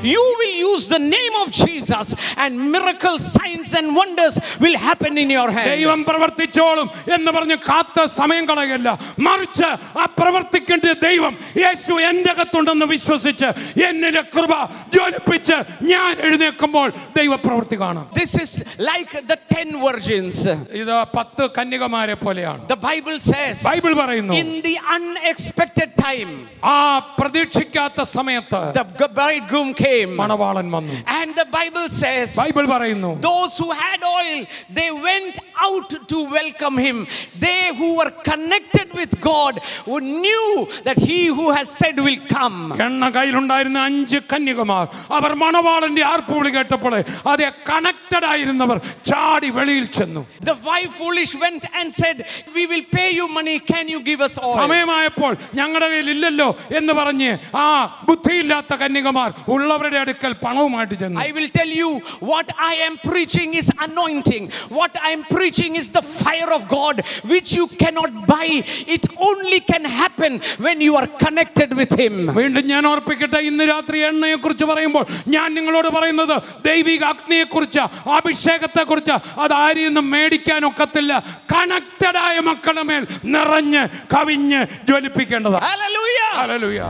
you will use the name of Jesus and miracles, signs and wonders will happen in your hand. ദൈവം പ്രവർത്തിച്ചോളും എന്ന് പറഞ്ഞ് കാത്ത സമയം കളയല്ല, മറിച്ച് ആ പ്രവർത്തിക്കേണ്ട ദൈവം യേശു എൻ്റെ അകത്തുണ്ടെന്ന് വിശ്വസിച്ച് എന്നിലെ കൃപ ജ്വലിപ്പിച്ച് ഞാൻ എഴുന്നേൽക്കുമ്പോൾ ദൈവ പ്രവൃത്തി കാണാം. This is like the 10 virgins. ഇത് 10 കന്യകമാരെ പോലെയാണ്. The Bible says, ബൈബിൾ പറയുന്നു, in the unexpected time, ആ പ്രതീക്ഷിക്കാത്ത സമയത്ത് the bridegroom came. മണവാളൻ വന്നു. And the Bible says, Bible പറയുന്നു, those who had oil, they went out to welcome him. They who were connected with God, who knew that he who has said will come. എണ്ണ കയ്യിലുണ്ടായിരുന്ന 5 കന്യകമാർ അവർ മണവാളന്റെ ആർപ്പുവിളി കേട്ടപ്പോൾ അതേ connected ആയിരുന്നവർ ചാടി വെളിയിൽ ചെന്നു. The five foolish went and said, we will pay you money, can you give us oil? സമയമായപ്പോൾ ഞങ്ങളുടെ കയ്യിൽ ഇല്ലല്ലോ എന്ന് പറഞ്ഞ് ആ ബുദ്ധിയില്ലാത്ത കന്യകമാർ ഉള്ളവരുടെ അടുക്കൽ പണവുമായിട്ട് ചെന്നു. I will tell you, what I am preaching is anointing. What I am preaching is the fire of God, which you cannot buy. It only can happen when you are connected with him. വീണ്ടും ഞാൻ ഓർപ്പിക്കട്ടെ, ഇന്ന് രാത്രി എണ്ണയെ കുറിച്ച് പറയുമ്പോൾ ഞാൻ നിങ്ങളോട് പറയുന്നത് ദൈവിക അഗ്നിയെ കുറിച്ച്, അഭിഷേകത്തെ കുറിച്ച്. അത് ആരെയൊന്നും മേടിക്കാൻ ഒക്കത്തില്ല. കണക്റ്റഡ് ആയ മക്കളുടെ മേൽ നിറഞ്ഞ് കവിഞ്ഞ് ജ്വലിപ്പിക്കേണ്ടതാണ്. Hallelujah. ഹല്ലേലൂയ.